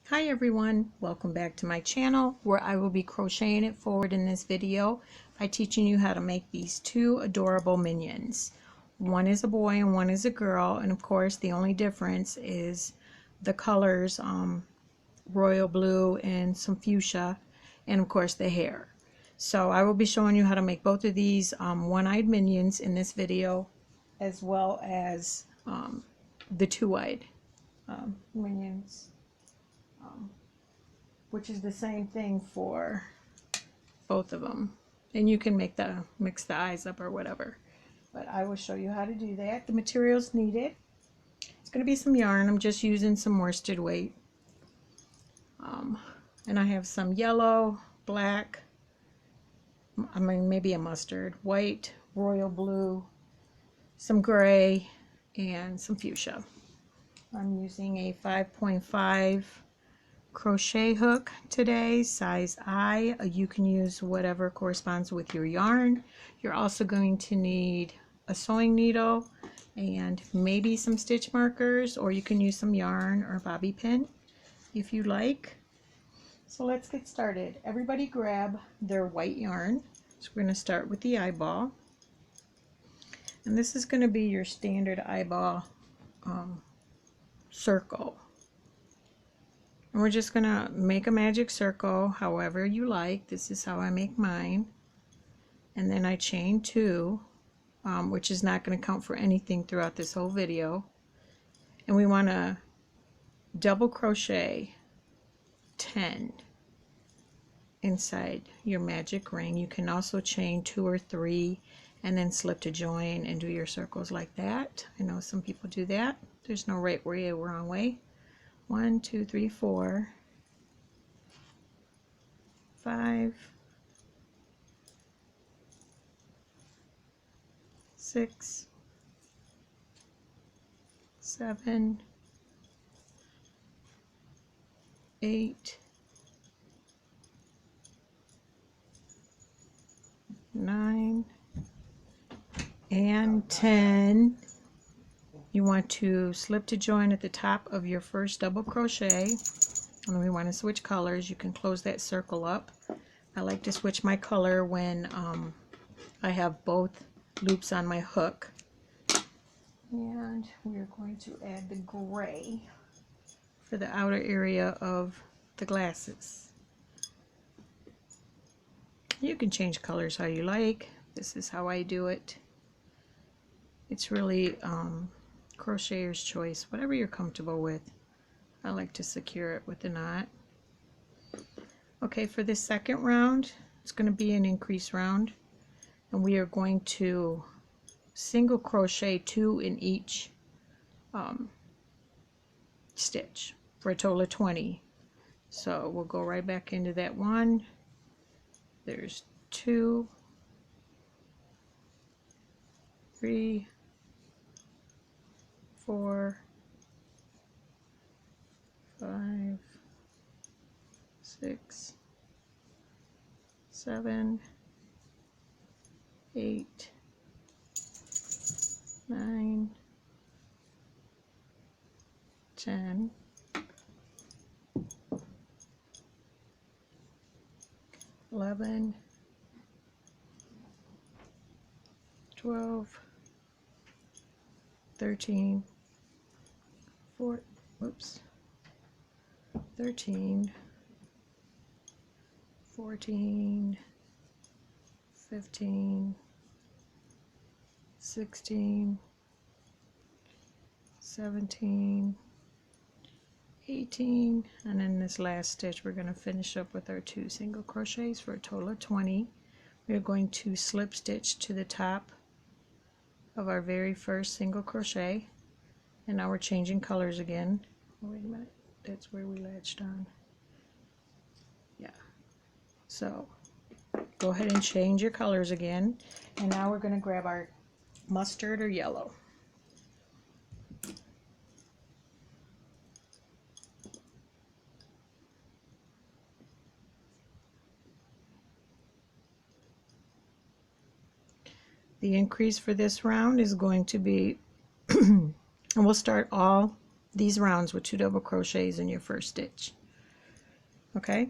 Hi everyone, welcome back to my channel where I will be crocheting it forward in this video by teaching you how to make these two adorable minions. One is a boy and one is a girl, and of course the only difference is the colors, royal blue and some fuchsia, and of course the hair. So I will be showing you how to make both of these one-eyed minions in this video, as well as the two-eyed minions. Which is the same thing for both of them, and you can mix the eyes up or whatever, but I will show you how to do that. The materials needed, it's going to be some yarn. I'm just using some worsted weight, and I have some yellow, black, maybe a mustard, white, royal blue, some gray, and some fuchsia. I'm using a 5.5 crochet hook today, size I. You can use whatever corresponds with your yarn. You're also going to need a sewing needle and maybe some stitch markers, or you can use some yarn or bobby pin if you like. So let's get started. Everybody grab their white yarn. So we're going to start with the eyeball, and this is going to be your standard eyeball circle. And we're just gonna make a magic circle however you like. This is how I make mine. And then I chain 2, which is not going to count for anything throughout this whole video. And we want to double crochet 10 inside your magic ring. You can also chain 2 or 3 and then slip to join and do your circles like that. I know some people do that. There's no right way or wrong way. 1, 2, 3, 4, 5, 6, 7, 8, 9, and 10. You want to slip to join at the top of your first double crochet, and then we want to switch colors. You can close that circle up. I like to switch my color when I have both loops on my hook. And we're going to add the gray for the outer area of the glasses. You can change colors how you like. This is how I do it. It's really crocheter's choice, whatever you're comfortable with. I like to secure it with a knot. Okay, for this second round, it's going to be an increase round, and we are going to single crochet 2 in each stitch for a total of 20. So we'll go right back into that one. There's 2, 3, 4, 5, 6, 7, 8, 9, 10, 11, 12, 13, 13, 14, 15, 16, 17, 18, and in this last stitch we're going to finish up with our 2 single crochets for a total of 20. We're going to slip stitch to the top of our very first single crochet, and now we're changing colors again. Oh, wait a minute, that's where we latched on. Yeah, so go ahead and change your colors again, and now we're going to grab our mustard or yellow. The increase for this round is going to be and we'll start all these rounds with 2 double crochets in your first stitch. Okay,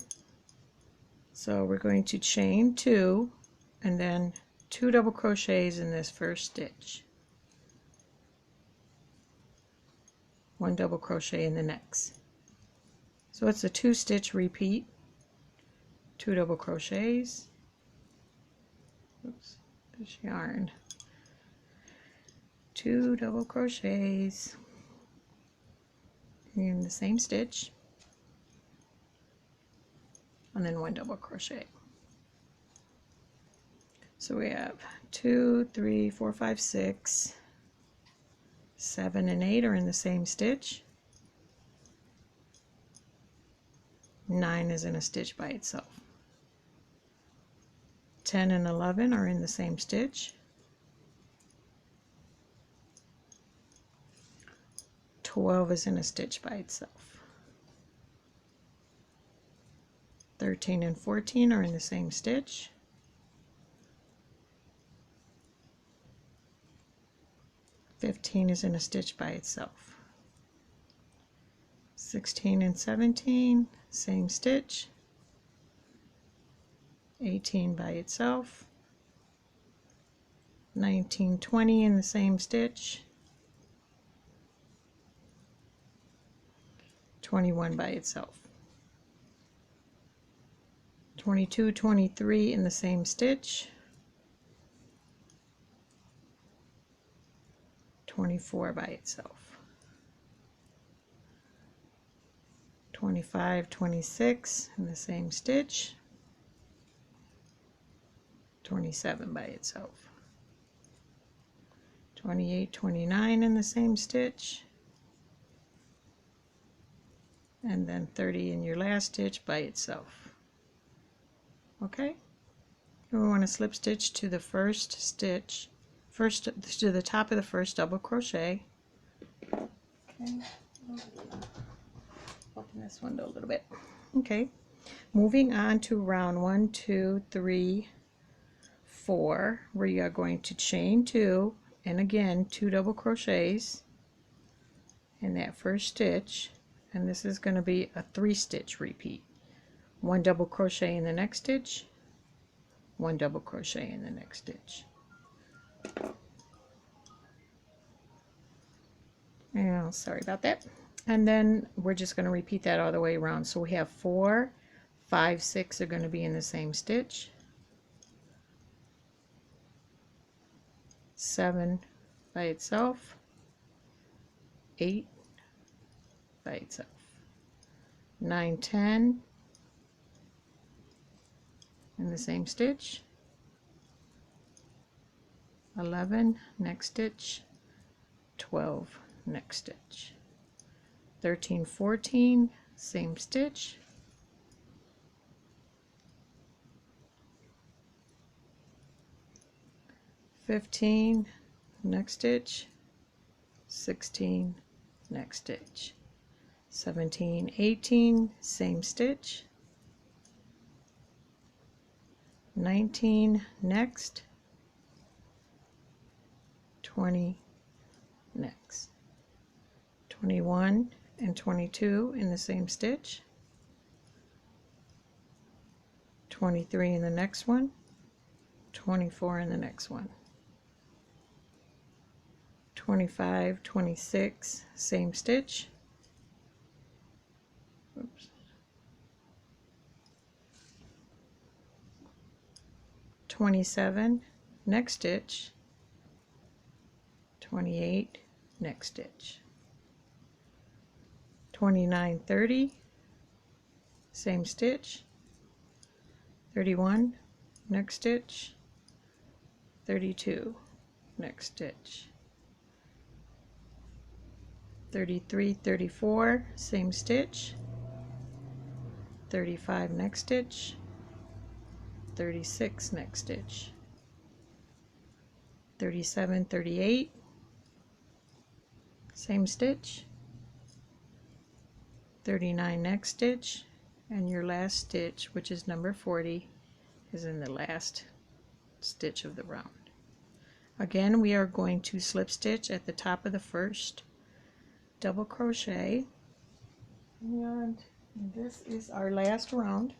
so we're going to chain 2 and then 2 double crochets in this first stitch, 1 double crochet in the next. So it's a 2-stitch repeat, 2 double crochets, oops, this yarn, 2 double crochets in the same stitch, and then 1 double crochet. So we have 2, 3, 4, 5, 6, 7 and 8 are in the same stitch. 9 is in a stitch by itself. 10 and 11 are in the same stitch. 12 is in a stitch by itself. 13 and 14 are in the same stitch. 15 is in a stitch by itself. 16 and 17, same stitch. 18 by itself. 19, 20 in the same stitch. 21 by itself. 22, 23 in the same stitch. 24 by itself. 25, 26 in the same stitch. 27 by itself. 28, 29 in the same stitch. And then 30 in your last stitch by itself. Okay? And we want to slip stitch to the first stitch, to the top of the first double crochet. Okay. Open this window a little bit. Okay. Moving on to round 1, 2, 3, 4, where you are going to chain 2 and again 2 double crochets in that first stitch, and this is going to be a 3-stitch repeat. 1 double crochet in the next stitch, 1 double crochet in the next stitch. Yeah, sorry about that. And then we're just going to repeat that all the way around. So we have 4, 5, 6 are going to be in the same stitch. 7 by itself. 8 by itself. 9, 10 in the same stitch. 11 next stitch. 12 next stitch. 13, 14 same stitch. 15 next stitch. 16 next stitch. 17, 18 same stitch. 19 next. 20 next. 21 and 22 in the same stitch. 23 in the next one. 24 in the next one. 25, 26 same stitch. Oops. 27 next stitch. 28 next stitch. 29, 30 same stitch. 31 next stitch. 32 next stitch. 33, 34 same stitch. 35 next stitch. 36 next stitch. 37, 38 same stitch. 39 next stitch, and your last stitch, which is number 40, is in the last stitch of the round. Again, we are going to slip stitch at the top of the first double crochet, and And this is our last round,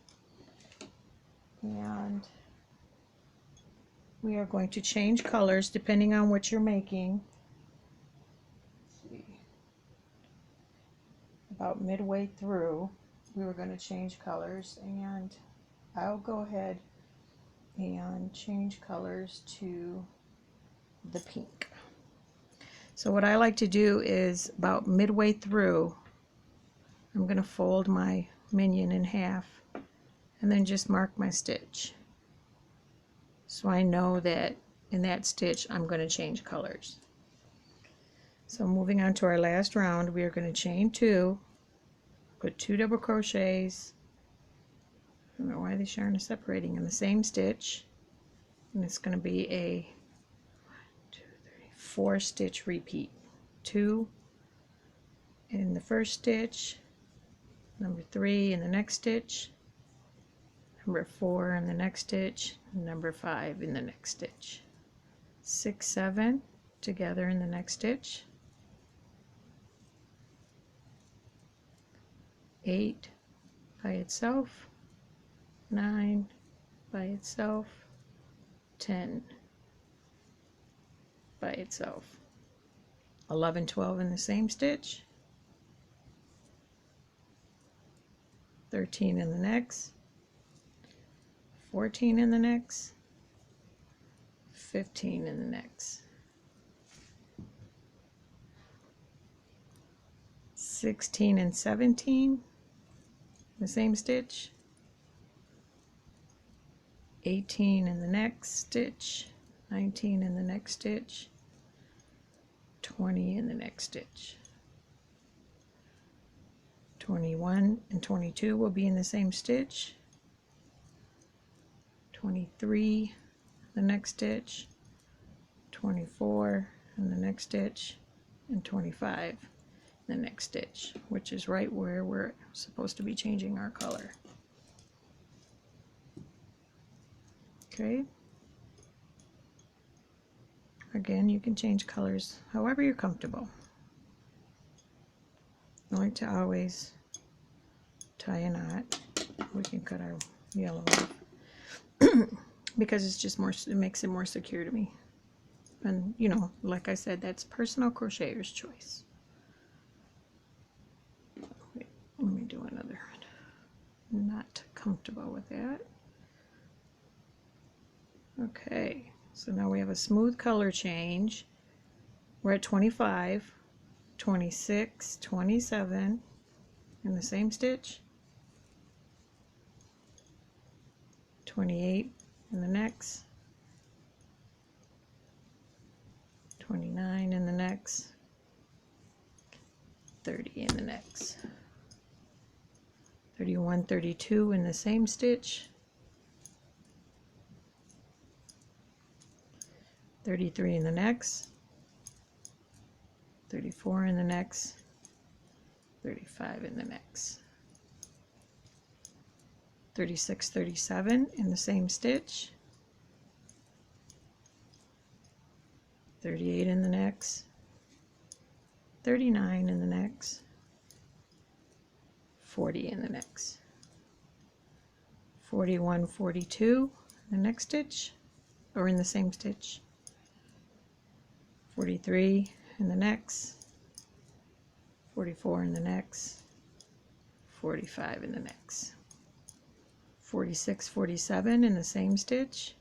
and we are going to change colors depending on what you're making. Let's see. About midway through, we were going to change colors, and I'll go ahead and change colors to the pink. So what I like to do is about midway through, I'm going to fold my minion in half and then just mark my stitch. So I know that in that stitch I'm going to change colors. So moving on to our last round, we are going to chain 2, put 2 double crochets. I don't know why these yarn is separating in the same stitch, and it's going to be a 4 stitch repeat. 2 in the first stitch, number 3 in the next stitch, number 4 in the next stitch, number 5 in the next stitch. 6, 7 together in the next stitch. 8 by itself, 9 by itself, 10 by itself. 11, 12 in the same stitch, 13 in the next, 14 in the next, 15 in the next, 16 and 17 the same stitch, 18 in the next stitch, 19 in the next stitch, 20 in the next stitch. 21 and 22 will be in the same stitch, 23 the next stitch, 24 in the next stitch, and 25 the next stitch, which is right where we're supposed to be changing our color. Okay. Again, you can change colors however you're comfortable. I like to always tie a knot. We can cut our yellow off because it's just more, it makes it more secure to me. And you know, like I said, that's personal crocheter's choice. Wait, let me do another. I'm not comfortable with that. Okay, so now we have a smooth color change. We're at 25, 26, 27 in the same stitch, 28 in the next, 29 in the next, 30 in the next, 31, 32 in the same stitch, 33 in the next, 34 in the next, 35 in the next, 36, 37 in the same stitch, 38 in the next, 39 in the next, 40 in the next, 41, 42 in the next stitch, or in the same stitch, 43 in the next, 44 in the next, 45 in the next, 46, 47 in the same stitch,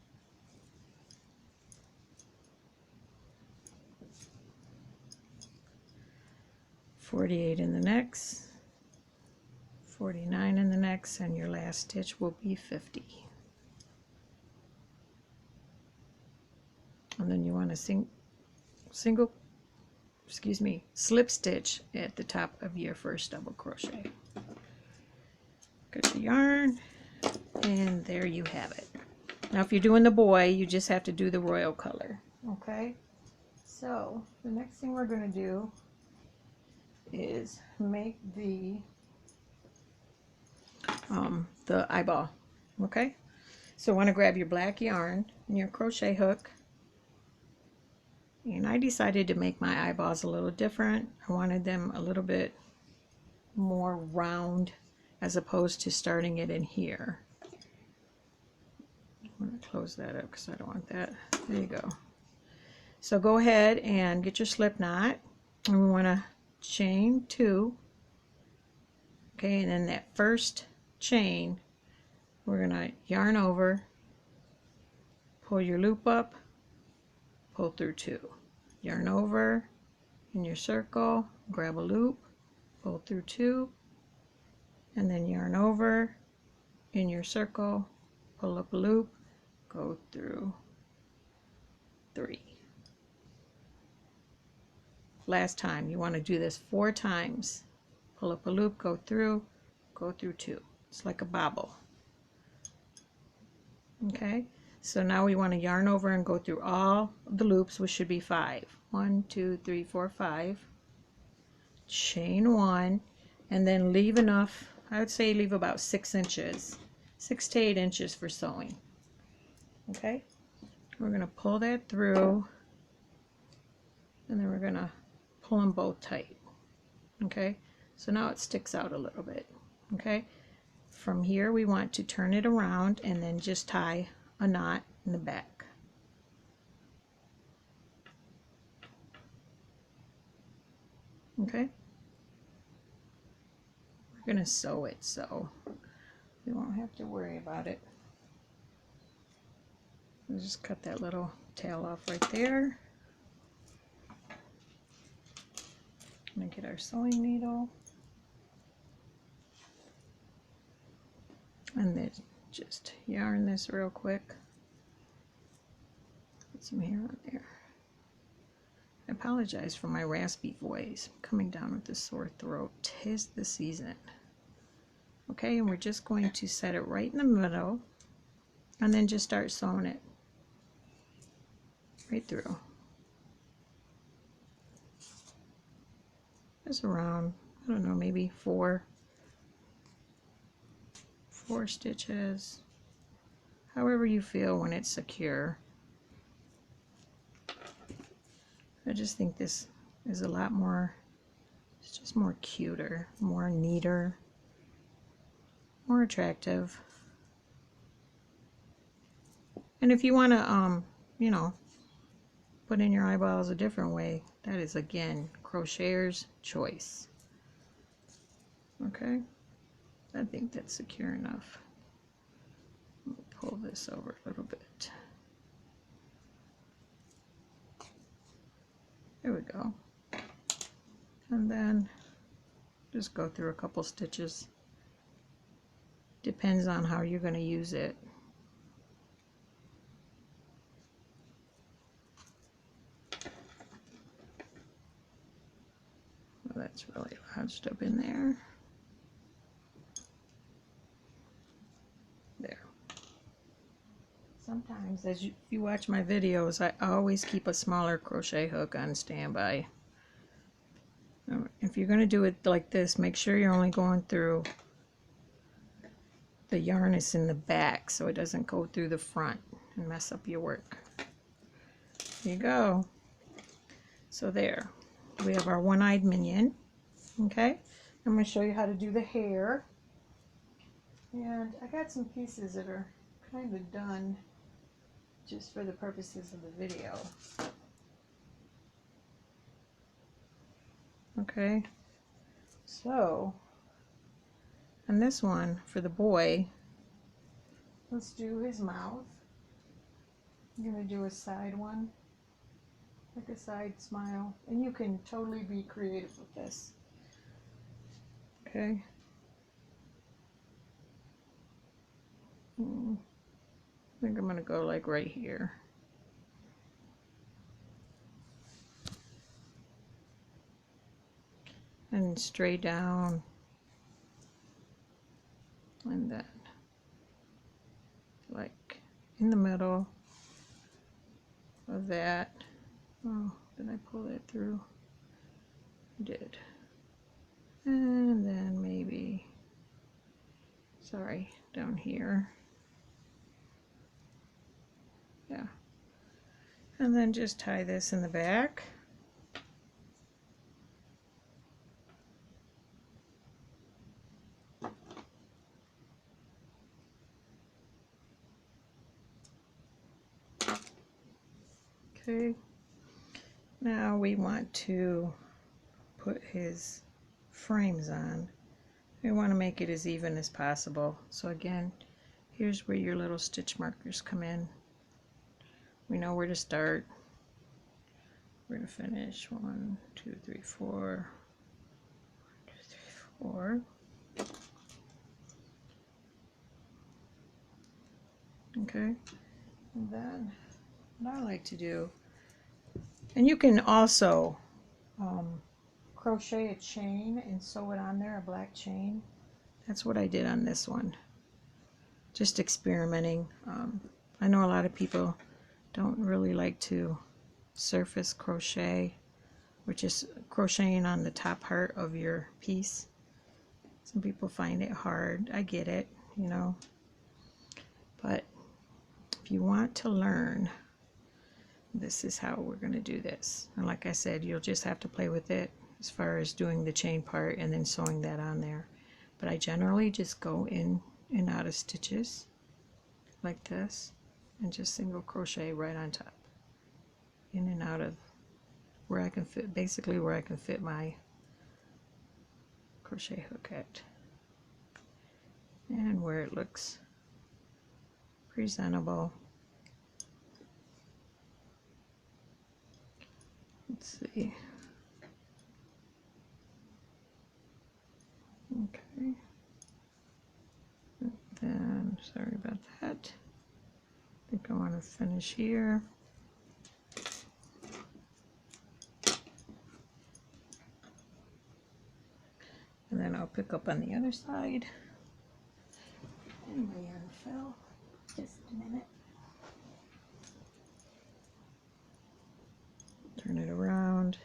48 in the next, 49 in the next, and your last stitch will be 50. And then you want to slip stitch at the top of your first double crochet. Cut your yarn, and there you have it. Now if you're doing the boy, you just have to do the royal color. Okay, so the next thing we're going to do is make the eyeball. Okay, so want to grab your black yarn and your crochet hook, and I decided to make my eyeballs a little different. I wanted them a little bit more round as opposed to starting it in here. I'm going to close that up because I don't want that. There you go. So go ahead and get your slip knot, and we want to chain 2. Okay, and then that first chain, we're going to yarn over, pull your loop up, pull through 2. Yarn over in your circle, grab a loop, pull through 2, and then yarn over in your circle, pull up a loop, go through 3. Last time, you want to do this 4 times. Pull up a loop, go through 2. It's like a bobble. Okay, so now we want to yarn over and go through all the loops, which should be 5. 1, 2, 3, 4, 5. Chain 1, and then leave enough, I would say leave about 6 inches, 6 to 8 inches for sewing. Okay, we're going to pull that through, and then we're going to pull them both tight. Okay, so now it sticks out a little bit. Okay, from here we want to turn it around and then just tie a knot in the back. Okay, we're going to sew it so we won't have to worry about it. We'll just cut that little tail off right there. I'm going to get our sewing needle, and then just yarn this real quick. Put some hair on there. I apologize for my raspy voice. I'm coming down with a sore throat. 'Tis the season. Okay, and we're just going to set it right in the middle, and then just start sewing it right through. Just around, I don't know, maybe 4 stitches, however you feel when it's secure. I just think this is a lot more, it's just more cuter, more neater, more attractive. And if you want to, you know, put in your eyeballs a different way, that is, again, crocheter's choice. Okay, I think that's secure enough. Pull this over a little bit. There we go. And then just go through a couple stitches. Depends on how you're going to use it. Well, that's really lodged up in there. There. Sometimes, if you watch my videos, I always keep a smaller crochet hook on standby. If you're going to do it like this, make sure you're only going through the yarn is in the back so it doesn't go through the front and mess up your work. There you go. So there, we have our one-eyed minion. Okay, I'm going to show you how to do the hair. And I got some pieces that are kind of done just for the purposes of the video. Okay, so on this one for the boy, let's do his mouth. I'm going to do a side one, like a side smile, and you can totally be creative with this. Okay. I think I'm going to go like right here. And straight down, and then like in the middle of that. Oh, did I pull that through? I did. And then maybe, sorry, down here. Yeah. And then just tie this in the back. Okay, now we want to put his frames on. We want to make it as even as possible. So again, here's where your little stitch markers come in. We know where to start. We're going to finish 1, 2, 3, 4. 1, 2, 3, 4. Okay, and then what I like to do, and you can also crochet a chain and sew it on there, a black chain. That's what I did on this one, just experimenting. I know a lot of people don't really like to surface crochet, which is crocheting on the top part of your piece. Some people find it hard. I get it, you know, but if you want to learn, this is how we're going to do this. And like I said, you'll just have to play with it as far as doing the chain part and then sewing that on there. But I generally just go in and out of stitches like this and just single crochet right on top, in and out of where I can fit, basically where I can fit my crochet hook at, and where it looks presentable. Let's see. Okay. And then, sorry about that. I think I want to finish here. And then I'll pick up on the other side. And my yarn fell. Just a minute. Turn it around.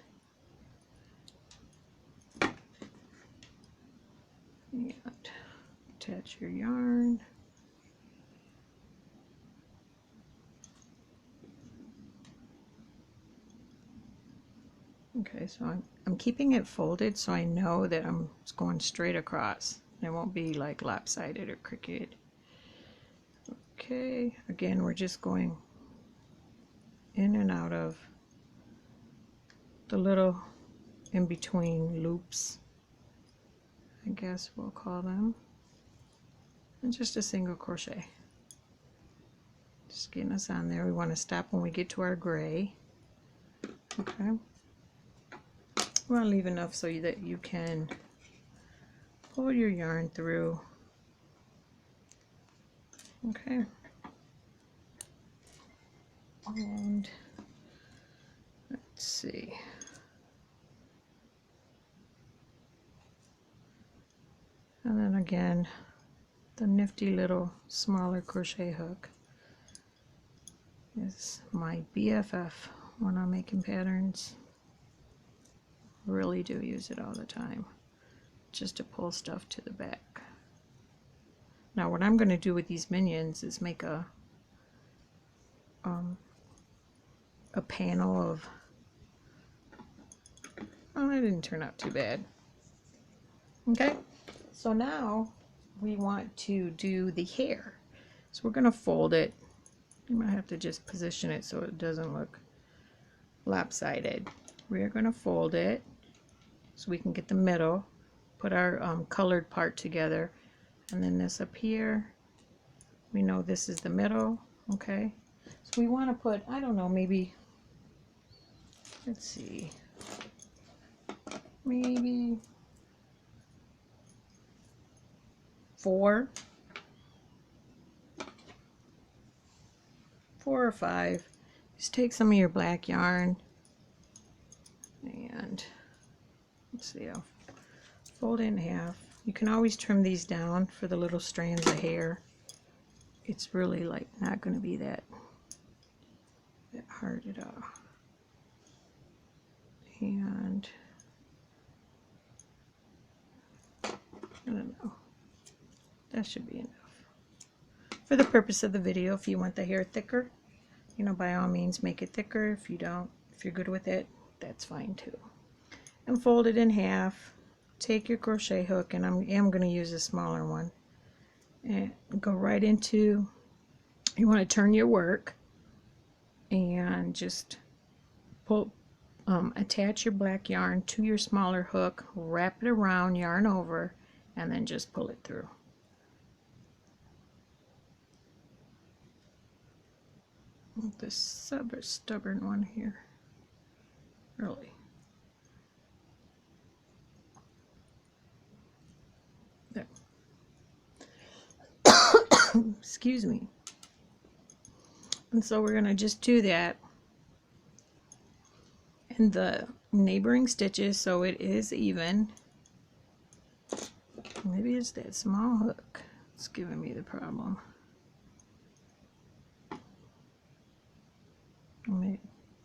And attach your yarn. Okay, so I'm keeping it folded so I know that I'm going straight across. It won't be like lopsided or crooked. Okay, again, we're just going in and out of the little in-between loops, I guess we'll call them, and just a single crochet. Just getting us on there. We want to stop when we get to our gray. Okay. We want to leave enough so that you can pull your yarn through. Okay. And let's see. And then again, the nifty little smaller crochet hook is my BFF when I'm making patterns. Really do use it all the time, just to pull stuff to the back. Now what I'm going to do with these minions is make a panel of, oh, it didn't turn out too bad. Okay, so now we want to do the hair. So we're going to fold it. You might have to just position it so it doesn't look lopsided. We're going to fold it so we can get the middle, put our colored part together, and then this up here, we know this is the middle. Okay, so we want to put, I don't know, maybe, let's see, maybe 4 or 5. Just take some of your black yarn and let's see, I'll fold it in half. You can always trim these down for the little strands of hair. It's really like not going to be that hard at all. And I don't know, that should be enough for the purpose of the video. If you want the hair thicker, you know, by all means make it thicker. If you don't, if you're good with it, that's fine too. And fold it in half. Take your crochet hook, and I am going to use a smaller one, and go right into, you want to turn your work and just attach your black yarn to your smaller hook, wrap it around, yarn over, and then just pull it through. This stubborn one here, really. There. Excuse me. And so we're going to just do that in the neighboring stitches so it is even. Maybe it's that small hook that's giving me the problem.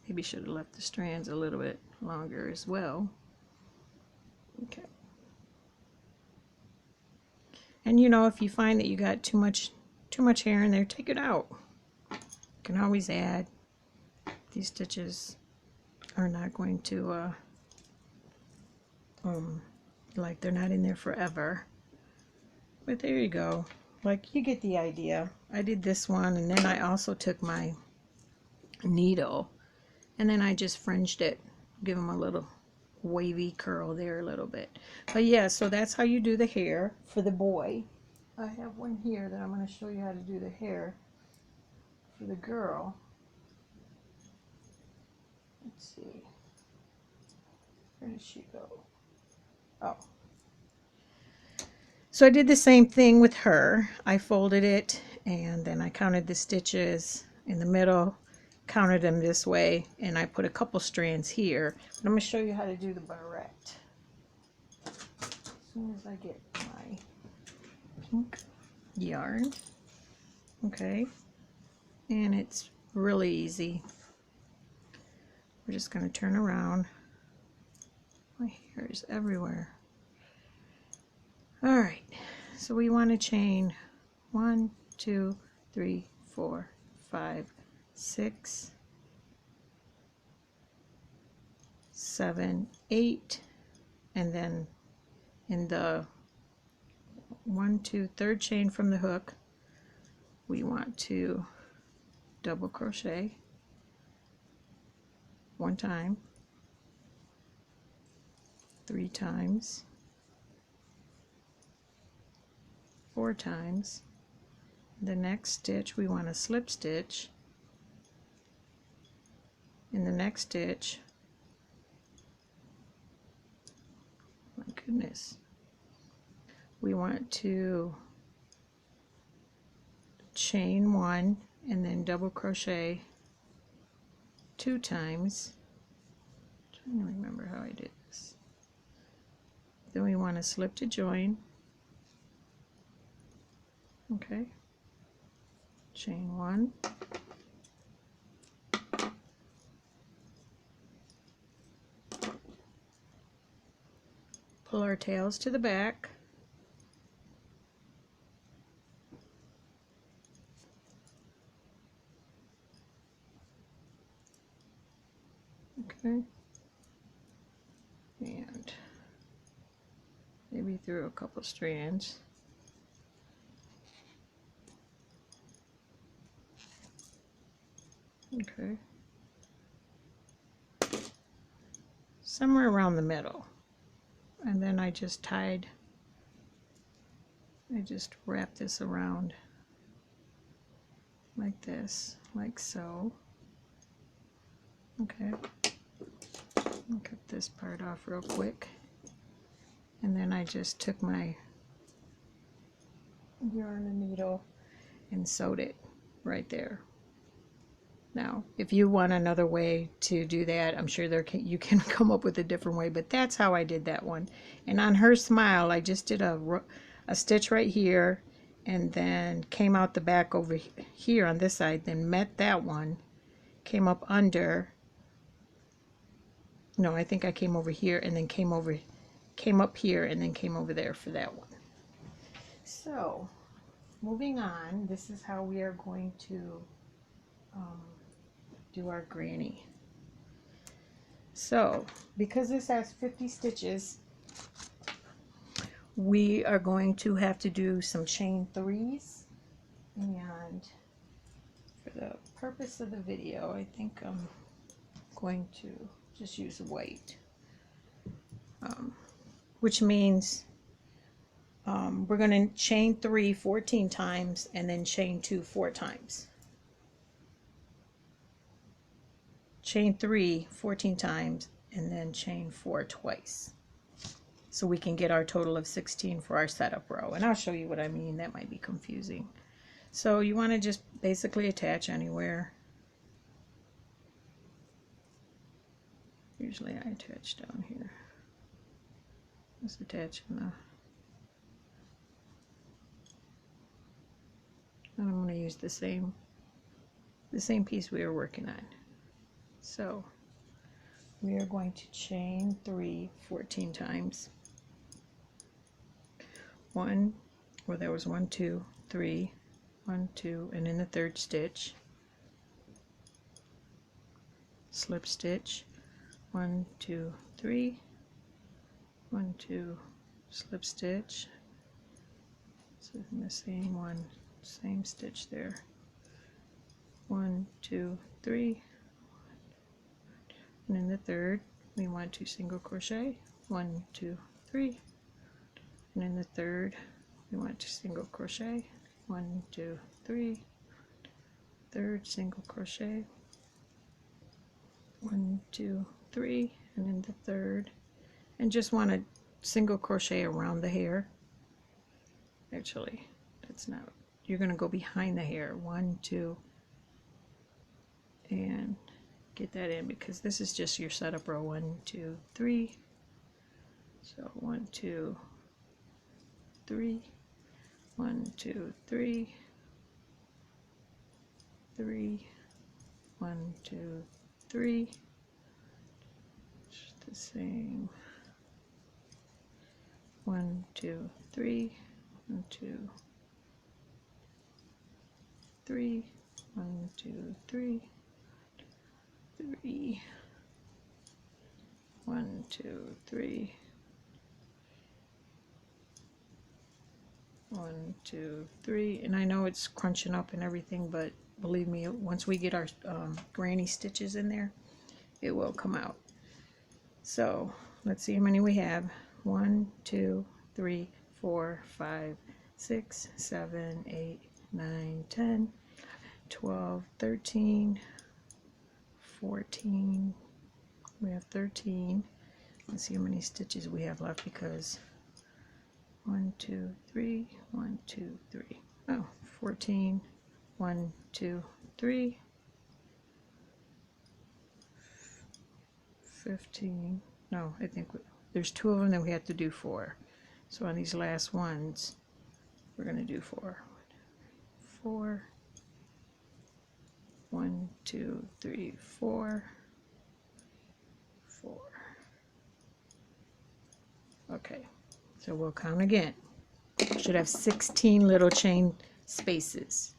Maybe should have left the strands a little bit longer as well. Okay. And you know, if you find that you got too much hair in there, take it out. You can always add. These stitches are not going to like, they're not in there forever. But there you go. Like, you get the idea. I did this one, and then I also took my needle and then I just fringed it, give them a little wavy curl there a little bit. But yeah, so that's how you do the hair for the boy. I have one here that I'm going to show you how to do the hair for the girl. Let's see, where did she go? Oh, so I did the same thing with her. I folded it and then I counted the stitches in the middle, counted them this way, and I put a couple strands here. But I'm going to show you how to do the barrette as soon as I get my pink yarn. Okay, and it's really easy. We're just going to turn around. My hair is everywhere. All right, so we want to chain 1, 2, 3, 4, 5, 6, 7, 8, and then in the 1, 2, third chain from the hook, we want to double crochet 1 time, 3 times, 4 times. The next stitch we want to slip stitch. In the next stitch, my goodness, we want to chain 1 and then double crochet 2 times. I'm trying to remember how I did this. Then we want to slip to join. Okay, chain 1, pull our tails to the back, okay, and maybe through a couple strands. Okay, somewhere around the middle, and then I just wrapped this around like this, like so. Okay, I'll cut this part off real quick, and then I just took my yarn and needle and sewed it right there. Now, if you want another way to do that, I'm sure you can come up with a different way, but that's how I did that one. And on her smile, I just did a stitch right here, and then came out the back over here on this side, then met that one, came up under. No, I think I came over here and then came up here and then came over there for that one. So, moving on, this is how we are going to do our granny. So, because this has 50 stitches, we are going to have to do some chain 3s, and for the purpose of the video, I think I'm going to just use white, which means we're going to chain 3 14 times and then chain 2 4 times. Chain 3 14 times and then chain 4 twice. So we can get our total of 16 for our setup row. And I'll show you what I mean. That might be confusing. So you want to just basically attach anywhere. Usually I attach down here. Just attach in the... And I'm going to use the same piece we were working on. So we are going to chain 3 14 times. 1, well, there was 1 2 3, 1 2, and in the third stitch, slip stitch, 1 2 3, 1 2, slip stitch. So in the same stitch there, 1 2 3, and in the third we want to single crochet, 1 2 3, and in the third we want to single crochet, 1 2 3, third single crochet, 1 2 3, and in the third, and just want to single crochet around the hair. Actually, that's not, you're going to go behind the hair, 1 2, and get that in, because this is just your setup row, 1 2 3. So 1 2 3, 1 2 3, 3, 1 2 3. Just the same. 1 2 3, 1 2 3, 1 2 3, 3, 1 2 3, 1 2 3, and I know it's crunching up and everything, but believe me, once we get our granny stitches in there, it will come out. So let's see how many we have. 1 2 3 4 5 6 7 8 9 10 12 13 14. We have 13. Let's see how many stitches we have left, because 1 2 3, 1 2 3, oh, 14, 1 2 3, 15. No, I think there's 2 of them that we have to do 4. So on these last ones we're going to do 4. 4, 1 2 3 4, 4. Okay, so we'll count again. Should have 16 little chain spaces.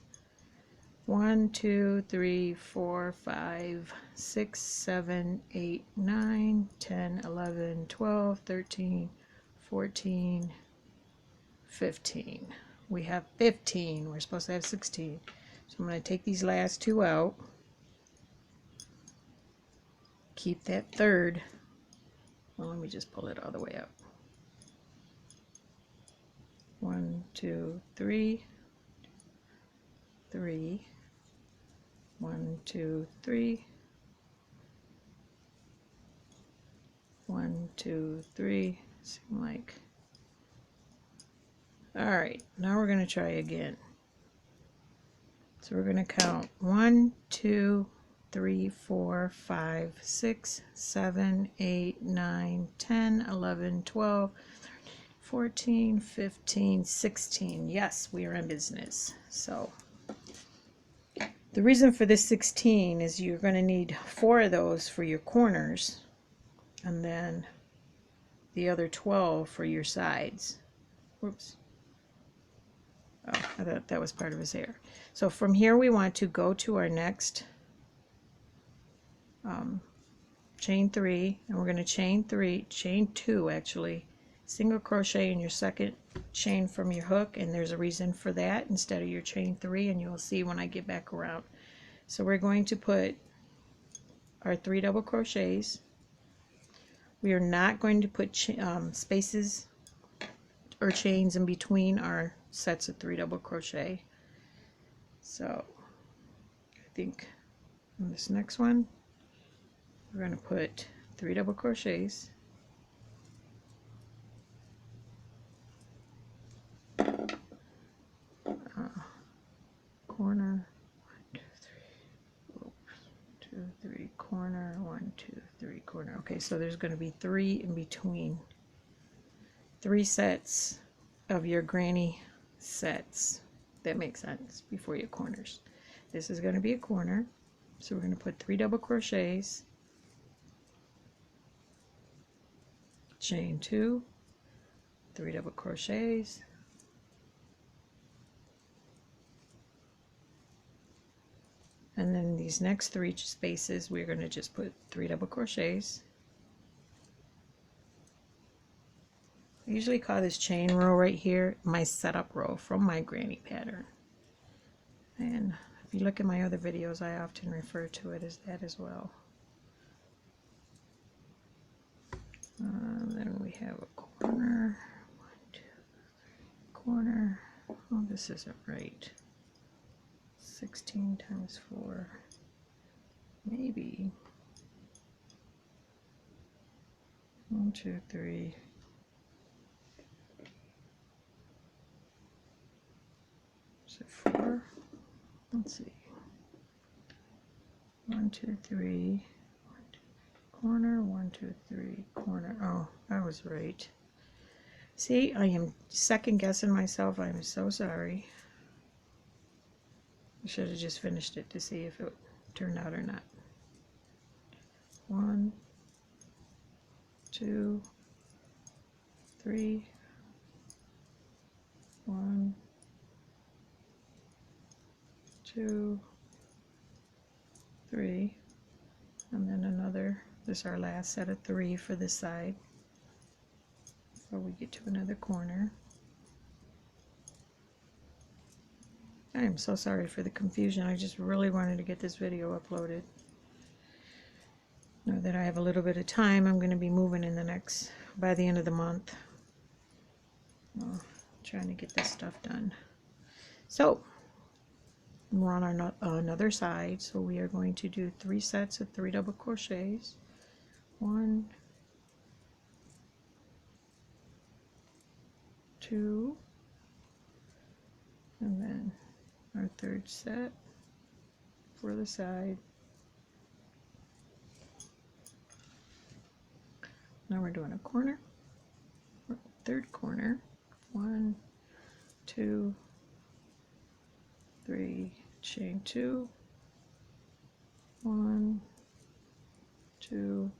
1 2 3 4 5 6 7 8 9 10 11 12 13 14 15. We have 15. We're supposed to have 16. So I'm going to take these last 2 out. Keep that third. Well, let me just pull it all the way up. 1 2 3, 3, 1 2 3, 1 2 3. Seem like. All right, now we're going to try again. So we're going to count 1 2 3 4 5 6 7 8 9 10 11 12 14 15 16. Yes, we are in business. So the reason for this 16 is you're going to need 4 of those for your corners, and then the other 12 for your sides. Whoops. Oh, I thought that was part of his hair. So from here we want to go to our next chain 3, and we're going to chain 2 actually, single crochet in your second chain from your hook, and there's a reason for that instead of your chain 3, and you'll see when I get back around. So we're going to put our 3 double crochets. We are not going to put spaces or chains in between our sets of 3 double crochet. So I think on this next one we're going to put 3 double crochets, corner, 1, 2, 3, corner, 1, 2, 3, corner. Okay, so there's going to be 3 in between, 3 sets of your granny sets. That makes sense, before your corners. This is going to be a corner, so we're going to put 3 double crochets, chain 2, 3 double crochets, and then these next 3 spaces we're going to just put 3 double crochets. I usually call this chain row right here my setup row from my granny pattern, and if you look at my other videos I often refer to it as that as well. Then we have a corner, 1, 2, 3, corner. Oh, this isn't right. 16 times 4, maybe. 1, 2, 3. Is it 4? Let's see. 1, 2, 3. Corner, 1, 2, 3, corner. Oh, I was right. See, I am second guessing myself. I am so sorry. I should have just finished it to see if it turned out or not. 1, 2, 3, 1, 2, 3, and then another. This is our last set of 3 for this side before we get to another corner. I am so sorry for the confusion. I just really wanted to get this video uploaded. Now that I have a little bit of time, I'm going to be moving in by the end of the month. Trying to get this stuff done. So we're on our another side, so we are going to do 3 sets of 3 double crochets. 1, 2, and then our third set for the side. Now we're doing a corner, third corner. 1, 2, 3, chain 2, 1, 2,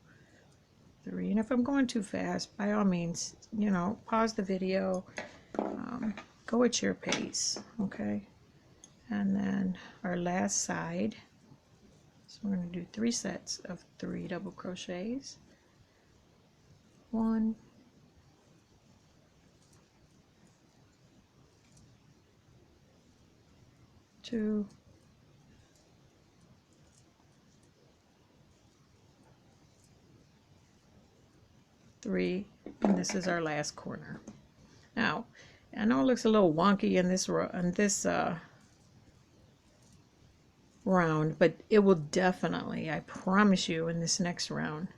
3. And if I'm going too fast, by all means, you know, pause the video, go at your pace, okay? And then our last side, so we're going to do 3 sets of 3 double crochets. 1, 2, 3, and this is our last corner. Now, I know it looks a little wonky in this round, but it will definitely, I promise you, in this next round,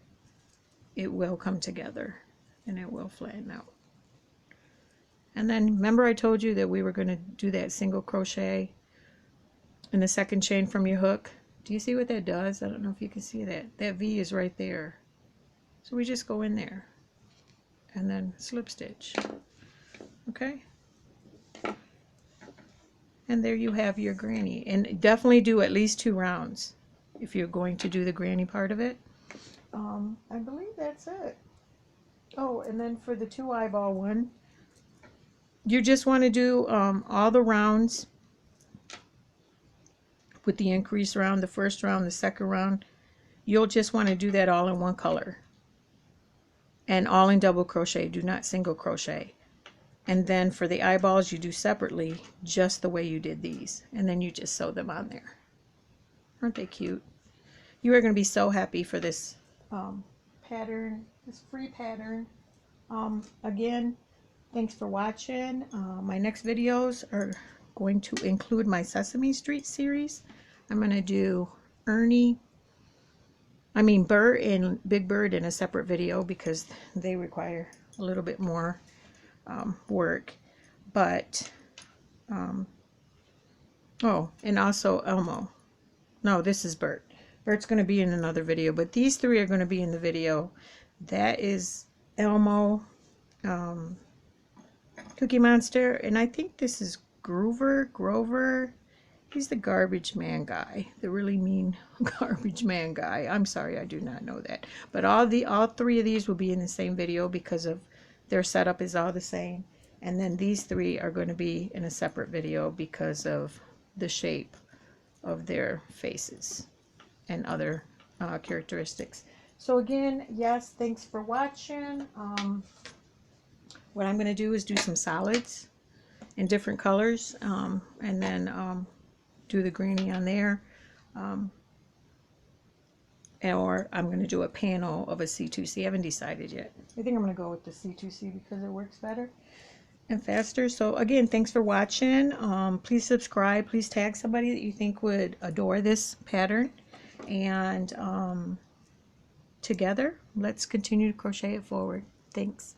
it will come together and it will flatten out. And then remember I told you that we were going to do that single crochet in the second chain from your hook. Do you see what that does? I don't know if you can see that. That V is right there. So we just go in there and then slip stitch. Okay? And there you have your granny. And definitely do at least 2 rounds if you're going to do the granny part of it. I believe that's it. Oh, and then for the 2 eyeball one, you just want to do all the rounds with the increase round, the first round, the second round. You'll just want to do that all in one color. And all in double crochet, do not single crochet. And then for the eyeballs, you do separately, just the way you did these. And then you just sew them on there. Aren't they cute? You are going to be so happy for this pattern, this free pattern. Again, thanks for watching. My next videos are going to include my Sesame Street series. I'm going to do Bert and Big Bird in a separate video because they require a little bit more work. But, oh, and also Elmo. No, this is Bert. Bert's going to be in another video, but these three are going to be in the video. That is Elmo, Cookie Monster, and I think this is Grover. He's the garbage man guy, the really mean garbage man guy. I'm sorry, I do not know that. But all three of these will be in the same video because of their setup is all the same. And then these three are going to be in a separate video because of the shape of their faces and other characteristics. So again, yes, thanks for watching. What I'm going to do is do some solids in different colors, and then do the greenie on there, or I'm going to do a panel of a C2C. I haven't decided yet. I think I'm going to go with the C2C because it works better and faster. So again, thanks for watching. Please subscribe. Please tag somebody that you think would adore this pattern, and together let's continue to crochet it forward. Thanks.